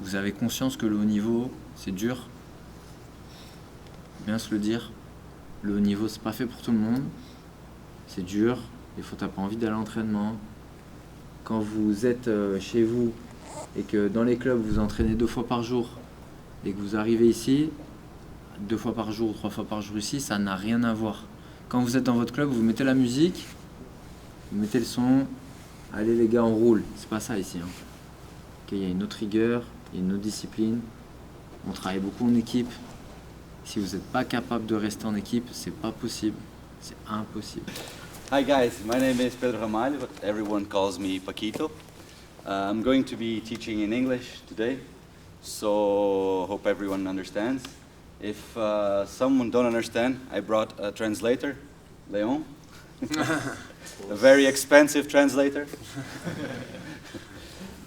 vous avez conscience que le haut niveau, c'est dur. Bien se le dire. Le haut niveau, c'est pas fait pour tout le monde. C'est dur. Des fois, t'as pas envie d'aller à l'entraînement. Quand vous êtes chez vous et que dans les clubs, vous entraînez 2 fois par jour et que vous arrivez ici, 2 fois par jour, 3 fois par jour ici, ça n'a rien à voir. Quand vous êtes dans votre club, vous mettez la musique, vous mettez le son, allez les gars, on roule. C'est pas ça ici. Hein. Okay, il y a une autre rigueur, il y a une autre discipline. On travaille beaucoup en équipe. Si vous n'êtes pas capable de rester en équipe, c'est pas possible. C'est impossible. Hi guys, my name is Pedro Ramalho, but everyone calls me Paquito. I'm going to be teaching in English today, so hope everyone understands. If someone don't understand, I brought a translator, Leon, a very expensive translator.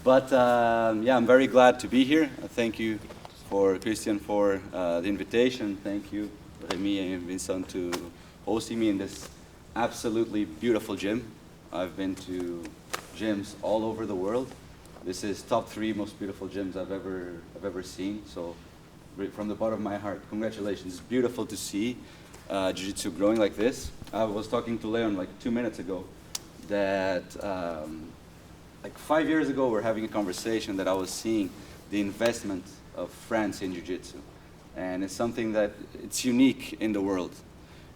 But yeah, I'm very glad to be here. Thank you for Christian for the invitation. Thank you, Rémi and Vincent, to hosting me in this absolutely beautiful gym. I've been to gyms all over the world. This is top 3 most beautiful gyms I've ever seen. So from the bottom of my heart, congratulations. It's beautiful to see Jiu-Jitsu growing like this. I was talking to Leon like 2 minutes ago that like 5 years ago we're having a conversation that I was seeing the investment of France in Jiu-Jitsu. And it's something that it's unique in the world.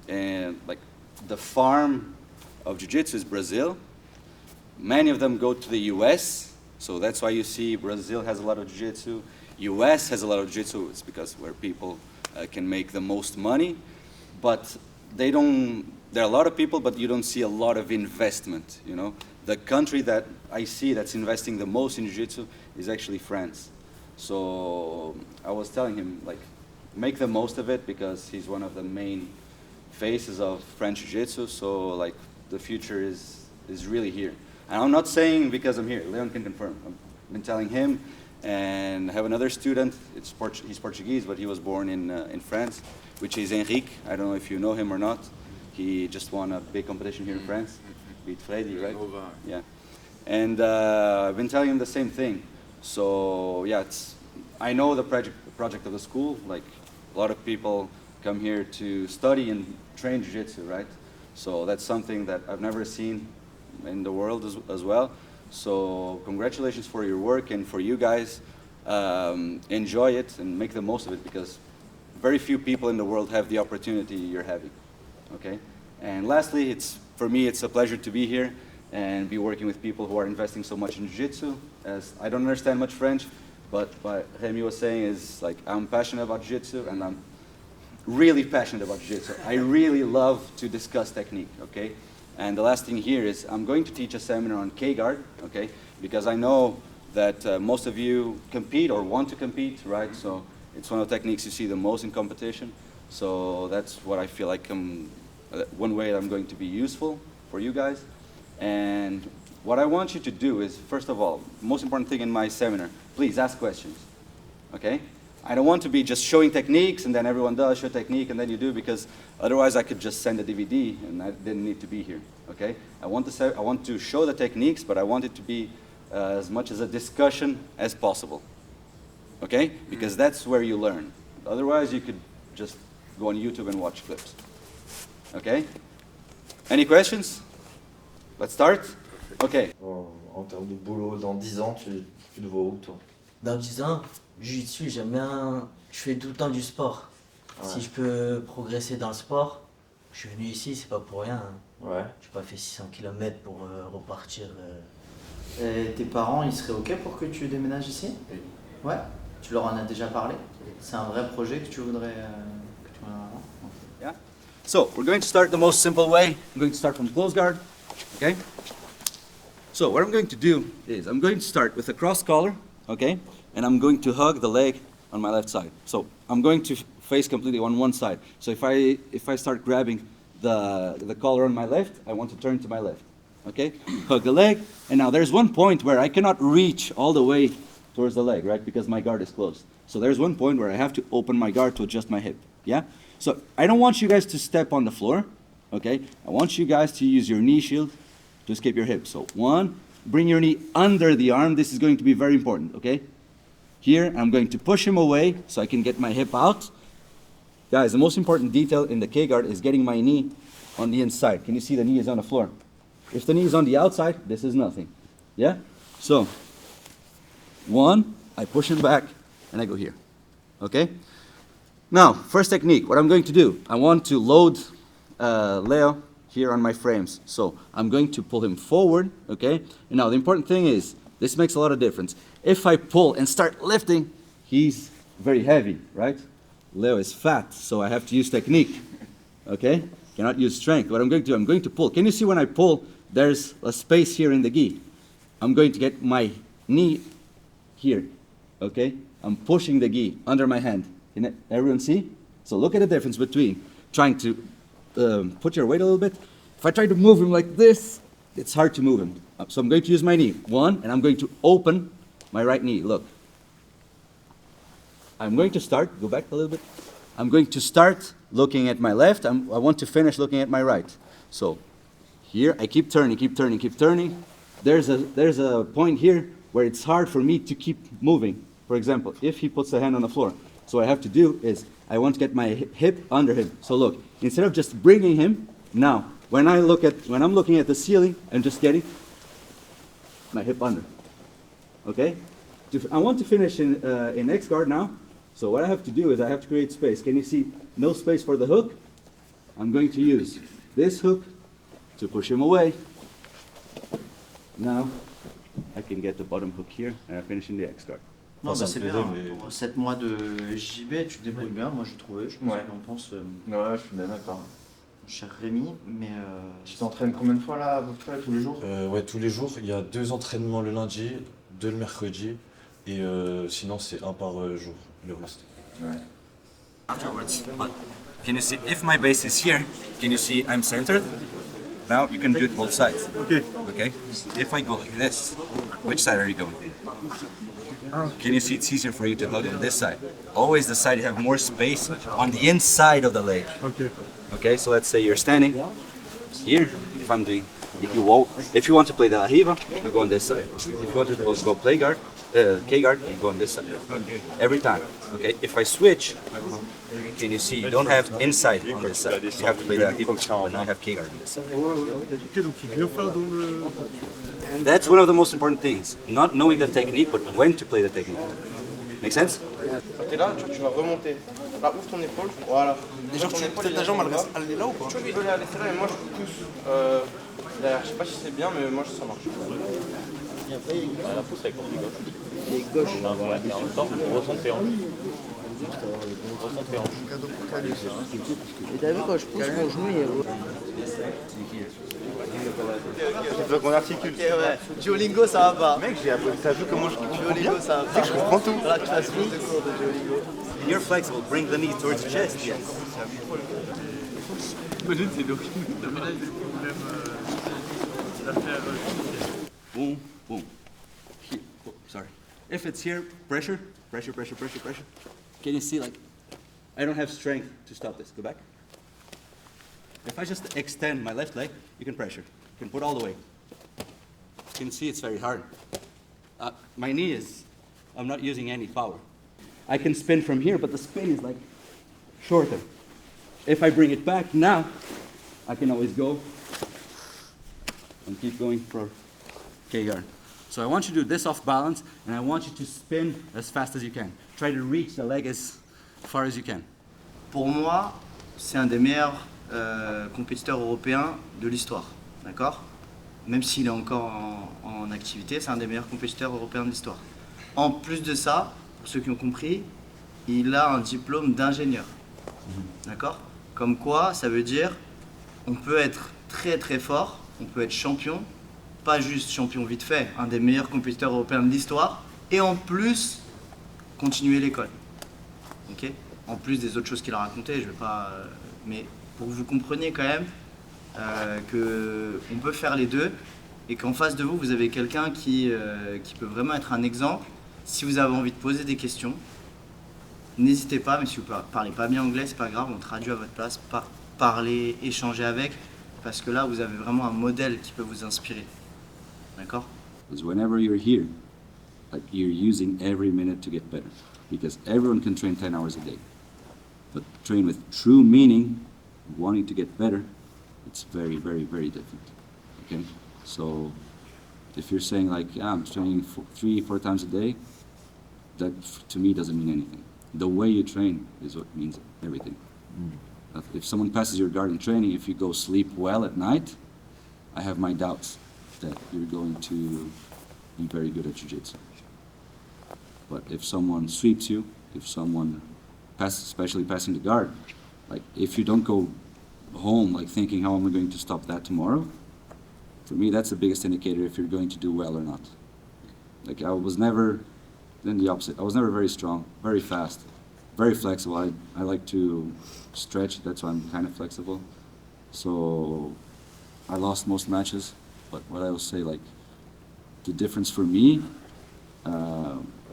And like the farm of Jiu-Jitsu is Brazil. Many of them go to the US, so that's why you see Brazil has a lot of Jiu-Jitsu. US has a lot of Jiu-Jitsu. It's because where people can make the most money. But they don't, there are a lot of people, but you don't see a lot of investment, you know. The country that I see that's investing the most in Jiu-Jitsu is actually France. So I was telling him, like, make the most of it because he's one of the main faces of French Jiu-Jitsu, so like the future is really here. And I'm not saying because I'm here, Leon can confirm. I've been telling him, and I have another student, he's Portuguese, but he was born in France, which is Henrique. I don't know if you know him or not. He just won a big competition here in France, beat Freddy, right? Yeah. And I've been telling him the same thing. So yeah, I know the project of the school, like a lot of people come here to study and train Jiu-Jitsu, right? So that's something that I've never seen in the world as well. So congratulations for your work and for you guys. Enjoy it and make the most of it because very few people in the world have the opportunity you're having, okay? And lastly, for me, it's a pleasure to be here and be working with people who are investing so much in Jiu-Jitsu. As I don't understand much French, but what Rémi was saying is like, I'm passionate about Jiu-Jitsu and I'm really passionate about Jiu-Jitsu. I really love to discuss technique, okay? And the last thing here is I'm going to teach a seminar on K-guard, okay? Because I know that most of you compete or want to compete, right? So it's one of the techniques you see the most in competition. So that's what I feel like one way I'm going to be useful for you guys. And what I want you to do is, first of all, most important thing in my seminar, please ask questions, okay? I don't want to be just showing techniques and then everyone does show technique and then you do because otherwise I could just send a DVD and I didn't need to be here, okay? I want to show the techniques, but I want it to be as much as a discussion as possible, okay? Because that's where you learn. Otherwise you could just go on YouTube and watch clips, okay? Any questions? Let's start? Okay. En termes de boulot, dans 10 ans, tu te vois où, toi? Dans 10 ans, Jiu-Jitsu, j'aime bien. Je fais tout le temps du sport. Ouais. Si je peux progresser dans le sport, je suis venu ici, c'est pas pour rien. Hein. Ouais. J'ai pas fait 600 km pour repartir. Et tes parents, ils seraient OK pour que tu déménages ici? Oui. Ouais. Tu leur en as déjà parlé? C'est un vrai projet que tu voudrais avoir? Yeah. So we're going to start the most simple way. I'm going to start from close guard, okay? So what I'm going to do is I'm going to start with a cross collar, okay? And I'm going to hug the leg on my left side. So I'm going to face completely on one side. So if I start grabbing the collar on my left, I want to turn to my left, okay? Hug the leg, and now there's one point where I cannot reach all the way towards the leg, right? Because my guard is closed. So there's one point where I have to open my guard to adjust my hip, yeah? So I don't want you guys to step on the floor, okay? I want you guys to use your knee shield to escape your hip. So 1, bring your knee under the arm. This is going to be very important, okay? here. I'm going to push him away so I can get my hip out. Guys, the most important detail in the K-guard is getting my knee on the inside. Can you see the knee is on the floor? If the knee is on the outside, this is nothing. Yeah? So, 1, I push him back, and I go here. Okay? Now, first technique, what I'm going to do, I want to load Leo here on my frames. So, I'm going to pull him forward, okay? And now, the important thing is, this makes a lot of difference. If I pull and start lifting, he's very heavy, right? Leo is fat, so I have to use technique, okay? Cannot use strength. What I'm going to do, I'm going to pull. Can you see when I pull, there's a space here in the gi? I'm going to get my knee here, okay? I'm pushing the gi under my hand. Can everyone see? So look at the difference between trying to put your weight a little bit. If I try to move him like this, it's hard to move him. So I'm going to use my knee. 1, and I'm going to open my right knee. Look. I'm going to start, go back a little bit. I'm going to start looking at my left. I want to finish looking at my right. So here, I keep turning, keep turning, keep turning. There's a point here where it's hard for me to keep moving. For example, if he puts a hand on the floor. So what I have to do is, I want to get my hip under him. So look, instead of just bringing him, now, when I'm looking at the ceiling, I'm just getting my hip under. Okay? I want to finish in X guard now. So what I have to do is I have to create space. Can you see no space for the hook? I'm going to use this hook to push him away. Now, I can get the bottom hook here and I finish in the X guard. Non, bah c'est bien. Pour 7 mois de JB, tu te débrouilles bien, moi j'ai trouvé. Je sais pas ce qu'on pense, Ouais, je suis bien d'accord. mon cher Rémi, mais. Tu t'entraînes combien de fois là, à peu près, tous les jours? Ouais, tous les jours. Il y a 2 entraînements le lundi, 2 le mercredi, et sinon c'est 1 par jour, le reste. Ouais. Afterwards, but can you see, if my base is here, can you see I'm centered? Now you can do it both sides. Okay. Okay? If I go like this, which side are you going? Can you see it's easier for you to hold on this side? Always the side you have more space on the inside of the leg. Okay. Okay, so let's say you're standing here. If I'm doing, if you want to play the arriba, you go on this side. If you want to go play guard, K guard, you go on this side. Every time. Okay. If I switch, can you see you don't have inside on this side. You have to play the arriba, and I have K guard on this side. That's one of the most important things. Not knowing the technique, but when to play the technique. Make sense? Quand t'es là, tu vas remonter. Là, ouvre ton épaule. Voilà. Et genre, tu peux ta jambe, elle est là ou pas? Tu peux la laisser là, mais moi je pousse derrière. Je sais pas si c'est bien, mais moi ça marche. La pousse avec ton pied gauche. Pied gauche. Et en même temps, ressens tes hanches. Ressens tes hanches. Et t'as vu quand je pousse mon genou, Il faut qu'on articule. Ok, ouais. Duolingo, ça va pas. Mec, t'as vu comment je comprends bien? Duolingo, ça va pas. Je comprends tout. Là, tu fasses plus de cours de Duolingo. And you're flexible. Bring the knee towards the chest. Yes. Imagine, c'est l'origine de la maladie, des problèmes d'affaires. Boom, boom. Here. Oh, sorry. If it's here, pressure, pressure, pressure, pressure, pressure. Can you see, like, I don't have strength to stop this. Go back. If I just extend my left leg, you can pressure. You can put all the way. You can see it's very hard. My knee is, I'm not using any power. I can spin from here, but the spin is like shorter. If I bring it back now, I can always go and keep going for K-guard. So I want you to do this off balance, and I want you to spin as fast as you can. Try to reach the leg as far as you can. Pour moi, c'est un des meilleurs compétiteurs européens de l'histoire. D'accord? Même s'il est encore en activité, c'est un des meilleurs compétiteurs européens de l'histoire. En plus de ça, pour ceux qui ont compris, il a un diplôme d'ingénieur. D'accord? Comme quoi, ça veut dire on peut être très très fort, on peut être champion, pas juste champion vite fait, un des meilleurs compétiteurs européens de l'histoire, et en plus, continuer l'école. Ok? En plus des autres choses qu'il a racontées, je vais pas... mais pour que vous compreniez quand même qu'on peut faire les deux, et qu'en face de vous, vous avez quelqu'un qui peut vraiment être un exemple. Si vous avez envie de poser des questions, n'hésitez pas, mais si vous ne parlez pas bien anglais, c'est pas grave, on traduit à votre place, parler, échanger avec, parce que là, vous avez vraiment un modèle qui peut vous inspirer. D'accord? Because whenever you're here like you're using every minute to get better. Because everyone can train 10 hours a day. But train with true meaning, wanting to get better, it's very, very, very different. Okay? So if you're saying like, yeah, I'm training 3-4 times a day, that to me doesn't mean anything. The way you train is what means everything. If someone passes your guard in training, if you go sleep well at night, I have my doubts that you're going to be very good at jiu-jitsu. But if someone sweeps you, if someone passes, especially passing the guard, like if you don't go home like thinking how am I going to stop that tomorrow, for me that's the biggest indicator if you're going to do well or not. Like I was never, then the opposite, I was never very strong, very fast, very flexible. I like to stretch, that's why I'm kind of flexible. So I lost most matches, but what I will say, like the difference for me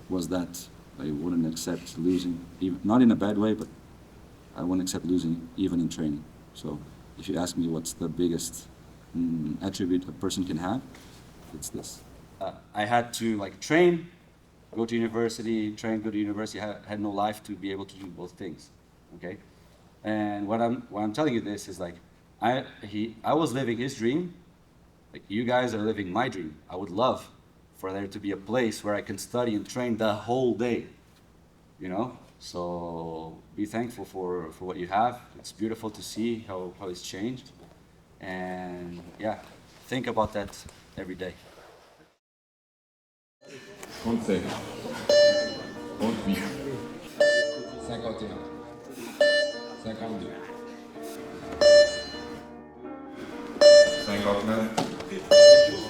was that I wouldn't accept losing, even, not in a bad way, but I wouldn't accept losing even in training. So if you ask me what's the biggest attribute a person can have, it's this. I had to like train, go to university, train, go to university. I had no life to be able to do both things, okay? And what I'm telling you this is like, I was living his dream, like you guys are living my dream. I would love for there to be a place where I can study and train the whole day, you know? So be thankful for what you have. It's beautiful to see how it's changed. And yeah, think about that every day. 37, 38, 51, 52,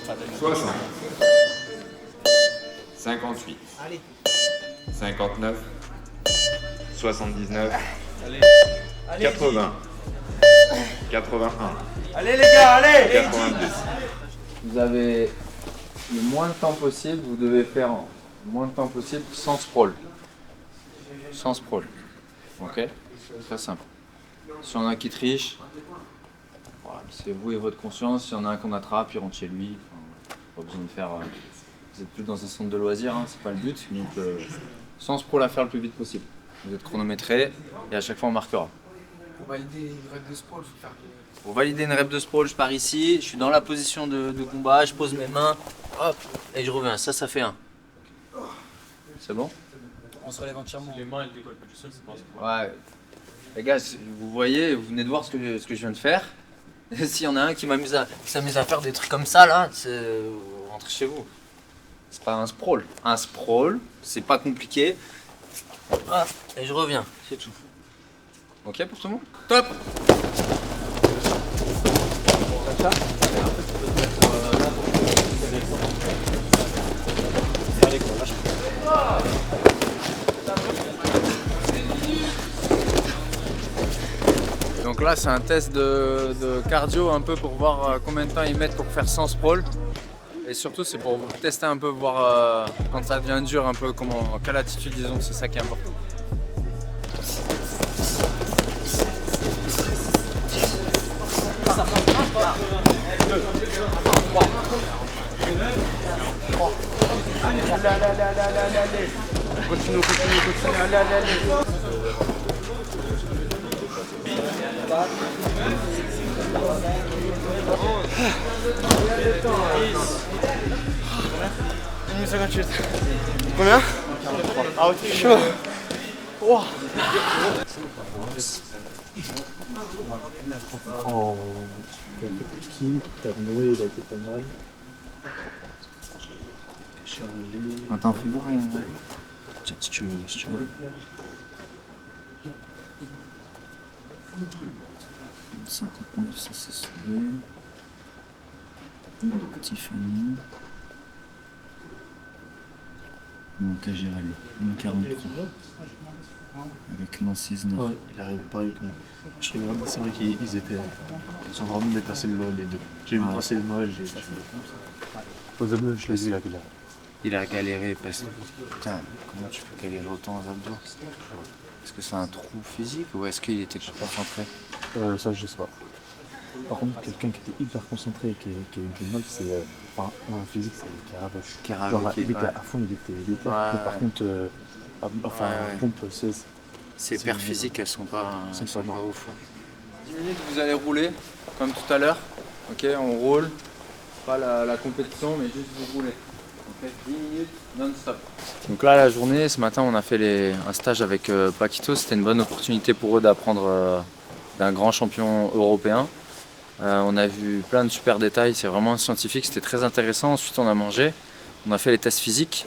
59, 60, 58, 59, 79, 80, 81, Allez les gars, allez! 82. Vous avez le moins de temps possible, vous devez faire le moins de temps possible sans sprawl. Sans sprawl. Ok? Très simple. Si on a un qui triche, voilà, c'est vous et votre conscience. Si on a un qu'on attrape, il rentre chez lui. Enfin, pas besoin de faire. Vous êtes plus dans un centre de loisirs, hein, c'est pas le but. Donc sans sprawl à faire le plus vite possible. Vous êtes chronométré et à chaque fois on marquera. Pour valider une rep de sprawl, il faut faire. Pour valider une rep de sprawl, je pars ici, je suis dans la position de combat, je pose mes mains, hop, et je reviens. Ça fait un. C'est bon? On se relève entièrement. Les mains elles décollent plus seul, c'est pas ça. Ouais. Les gars, vous voyez, vous venez de voir ce que je viens de faire. S'il y en a un qui s'amuse à faire des trucs comme ça, là, vous rentrez chez vous. C'est pas un sprawl. Un sprawl, c'est pas compliqué. Hop, et je reviens, c'est tout. Ok pour tout le monde? Top! Donc là c'est un test de cardio un peu pour voir combien de temps ils mettent pour faire sans sprawl. Et surtout c'est pour tester un peu, voir quand ça devient dur un peu quelle attitude ils ont, c'est ça qui est important. Allez. Continue, allez. Combien? Ah ok, chaud. Wow. En qui t'as noué, il a été pas mal. Attends, fais voir rien. Si tu veux. 59, ça c'est sauvé. Tiffany. Mon cas j'ai râlé. 43. Avec mon 6-9. Ouais, il arrive pareil que moi. Je regarde, c'est vrai qu'ils étaient. Ils sont vraiment dépassés le les deux. J'ai vu passer le Noël, j'ai. Aux abdos, je les ai là. Il a galéré parce que. Putain, comment tu peux galérer autant aux abdos? Est-ce que c'est un trou physique ou est-ce qu'il était pas concentré? Ça, je sais pas. Par contre, quelqu'un qui était hyper concentré et qui a eu du mal, c'est un physique, c'est Caravache. Genre, il était à fond, il était par contre, pompe, ces paires physiques, elles sont pas au fond. 10 minutes, vous allez rouler, comme tout à l'heure. Ok, on roule. Pas la compétition, mais juste vous roulez. Okay, 10 minutes non-stop. Donc là, la journée, ce matin, on a fait un stage avec Paquito. C'était une bonne opportunité pour eux d'apprendre d'un grand champion européen. On a vu plein de super détails, c'est vraiment scientifique, c'était très intéressant. Ensuite, on a mangé, on a fait les tests physiques.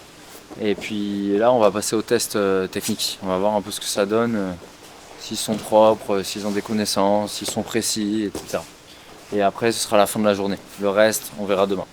Et puis là, on va passer aux tests techniques. On va voir un peu ce que ça donne, s'ils sont propres, s'ils ont des connaissances, s'ils sont précis, etc. Et après, ce sera la fin de la journée. Le reste, on verra demain.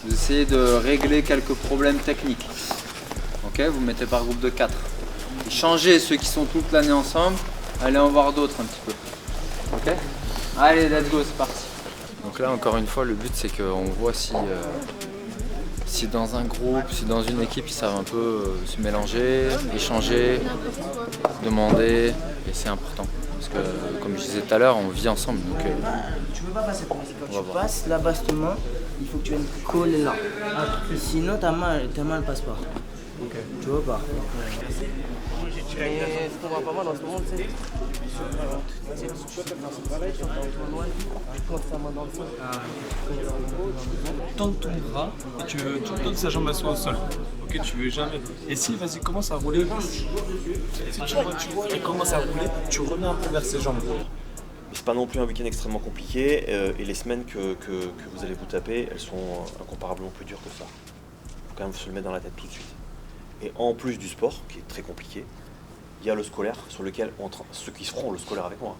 Vous essayez de régler quelques problèmes techniques. Ok, vous mettez par groupe de 4. Et changez ceux qui sont toute l'année ensemble, allez en voir d'autres un petit peu. Ok? Allez, let's go, c'est parti. Donc là, encore une fois, le but c'est qu'on voit si dans un groupe, si dans une équipe, ils savent un peu se mélanger, échanger, demander, et c'est important. Parce que, comme je disais tout à l'heure, on vit ensemble. Donc, tu peux pas passer pour moi. Quand tu passes la bastement, il faut que tu viennes coller là. Sinon, ta main elle passe pas. Okay. Tu vois pas. Mais ce qu'on voit pas mal dans ce monde, c'est Tends ton bras et tu veux tout le temps que sa jambe soit au sol. Ok, tu veux jamais. Et si, vas-y, commence à rouler. Si tu vois, il commence à rouler, tu remets un peu vers ses jambes. C'est pas non plus un week-end extrêmement compliqué et les semaines que vous allez vous taper, elles sont incomparablement plus dures que ça. Il faut quand même se le mettre dans la tête tout de suite. Et en plus du sport, qui est très compliqué, il y a le scolaire sur lequel ceux qui feront le scolaire avec moi,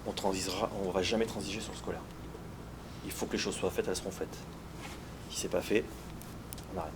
on va jamais transiger sur le scolaire. Il faut que les choses soient faites, elles seront faites. Si c'est pas fait, on arrête.